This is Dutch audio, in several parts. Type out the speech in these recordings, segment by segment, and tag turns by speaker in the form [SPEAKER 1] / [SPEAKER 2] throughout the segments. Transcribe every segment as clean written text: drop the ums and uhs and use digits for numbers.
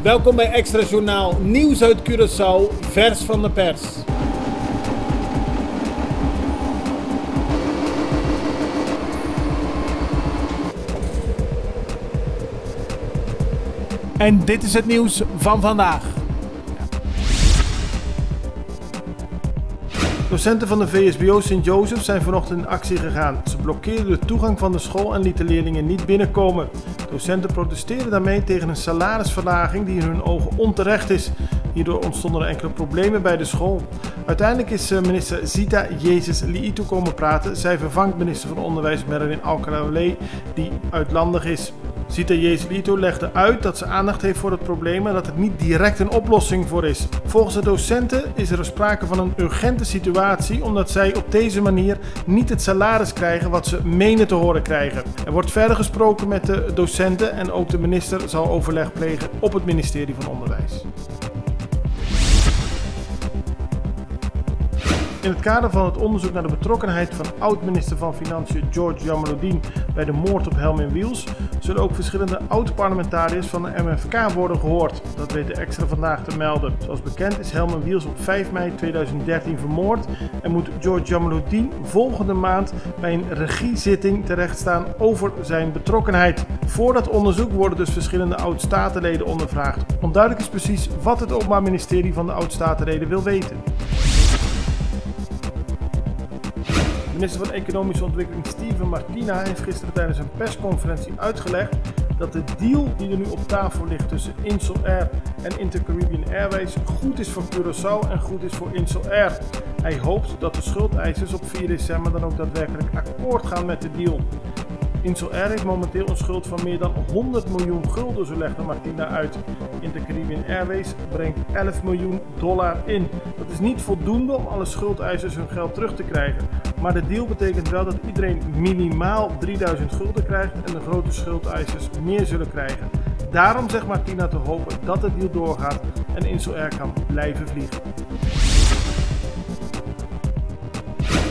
[SPEAKER 1] Welkom bij Extra Journaal, nieuws uit Curaçao, vers van de pers. En dit is het nieuws van vandaag. Docenten van de VSBO Sint Joseph zijn vanochtend in actie gegaan. Ze blokkeerden de toegang van de school en lieten leerlingen niet binnenkomen. Docenten protesteerden daarmee tegen een salarisverlaging die in hun ogen onterecht is. Hierdoor ontstonden er enkele problemen bij de school. Uiteindelijk is minister Zita Jezus Liito komen praten. Zij vervangt minister van Onderwijs Merlin Alcalay, die uitlandig is. Zita Jezus Liito legde uit dat ze aandacht heeft voor het probleem en dat er niet direct een oplossing voor is. Volgens de docenten is er sprake van een urgente situatie omdat zij op deze manier niet het salaris krijgen wat ze menen te horen krijgen. Er wordt verder gesproken met de docenten en ook de minister zal overleg plegen op het ministerie van Onderwijs. In het kader van het onderzoek naar de betrokkenheid van oud-minister van Financiën George Jamaluddin bij de moord op Helmin Wiels zullen ook verschillende oud-parlementariërs van de MFK worden gehoord. Dat weet de Extra vandaag te melden. Zoals bekend is Helmin Wiels op 5 mei 2013 vermoord en moet George Jamaluddin volgende maand bij een regiezitting terechtstaan over zijn betrokkenheid. Voor dat onderzoek worden dus verschillende oud-statenleden ondervraagd. Onduidelijk is precies wat het Openbaar Ministerie van de oud-statenleden wil weten. Minister van Economische Ontwikkeling Steven Martina heeft gisteren tijdens een persconferentie uitgelegd dat de deal die er nu op tafel ligt tussen Insel Air en Inter-Caribbean Airways goed is voor Curaçao en goed is voor Insel Air. Hij hoopt dat de schuldeisers op 4 december dan ook daadwerkelijk akkoord gaan met de deal. Insel Air heeft momenteel een schuld van meer dan 100 miljoen gulden, zo legde Martina uit. Inter-Caribbean Airways brengt $11 miljoen in. Dat is niet voldoende om alle schuldeisers hun geld terug te krijgen. Maar de deal betekent wel dat iedereen minimaal 3000 gulden krijgt en de grote schuldeisers meer zullen krijgen. Daarom zegt Martina te hopen dat de deal doorgaat en Insel Air kan blijven vliegen.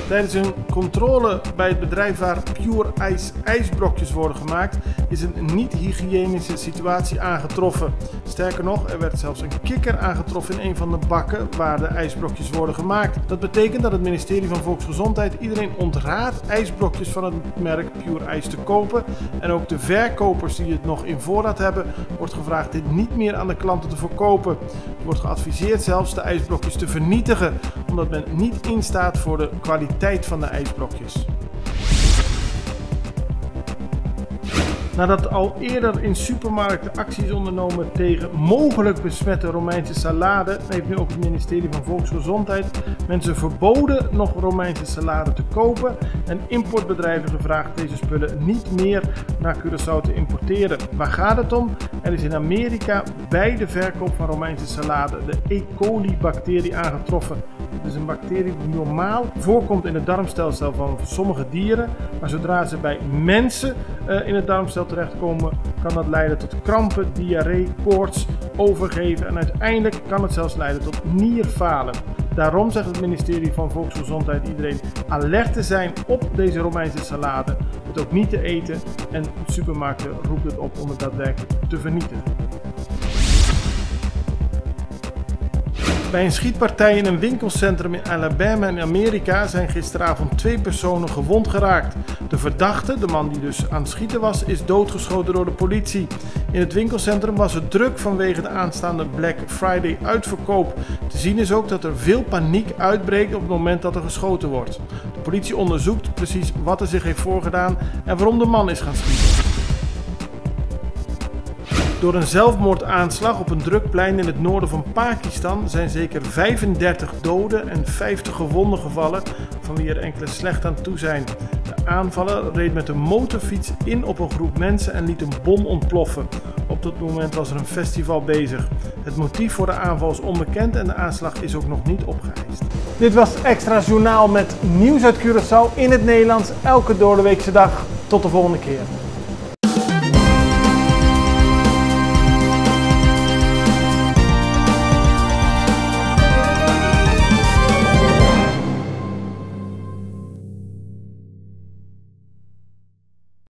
[SPEAKER 1] Tijdens een controle bij het bedrijf waar Pure Ice ijsblokjes worden gemaakt, is een niet-hygiënische situatie aangetroffen. Sterker nog, er werd zelfs een kikker aangetroffen in een van de bakken waar de ijsblokjes worden gemaakt. Dat betekent dat het ministerie van Volksgezondheid iedereen ontraadt ijsblokjes van het merk Pure Ice te kopen. En ook de verkopers die het nog in voorraad hebben, wordt gevraagd dit niet meer aan de klanten te verkopen. Er wordt geadviseerd zelfs de ijsblokjes te vernietigen, omdat men niet instaat voor de kwaliteit van de ijsblokjes. Nadat al eerder in supermarkten acties ondernomen tegen mogelijk besmette Romeinse salade, heeft nu ook het ministerie van Volksgezondheid mensen verboden nog Romeinse salade te kopen en importbedrijven gevraagd deze spullen niet meer naar Curaçao te importeren. Waar gaat het om? Er is in Amerika bij de verkoop van Romeinse salade de E. coli-bacterie aangetroffen. Het is een bacterie die normaal voorkomt in het darmstelsel van sommige dieren, maar zodra ze bij mensen in het darmstelsel terechtkomen, kan dat leiden tot krampen, diarree, koorts, overgeven en uiteindelijk kan het zelfs leiden tot nierfalen. Daarom zegt het ministerie van Volksgezondheid iedereen alert te zijn op deze Romeinse salade, het ook niet te eten en supermarkten roept het op om het daadwerkelijk te vernietigen. Bij een schietpartij in een winkelcentrum in Alabama in Amerika zijn gisteravond 2 personen gewond geraakt. De verdachte, de man die dus aan het schieten was, is doodgeschoten door de politie. In het winkelcentrum was het druk vanwege de aanstaande Black Friday uitverkoop. Te zien is ook dat er veel paniek uitbreekt op het moment dat er geschoten wordt. De politie onderzoekt precies wat er zich heeft voorgedaan en waarom de man is gaan schieten. Door een zelfmoordaanslag op een druk plein in het noorden van Pakistan zijn zeker 35 doden en 50 gewonden gevallen, van wie er enkele slecht aan toe zijn. De aanvaller reed met een motorfiets in op een groep mensen en liet een bom ontploffen. Op dat moment was er een festival bezig. Het motief voor de aanval is onbekend en de aanslag is ook nog niet opgeëist. Dit was Extra Journaal met nieuws uit Curaçao in het Nederlands elke doordeweekse dag. Tot de volgende keer.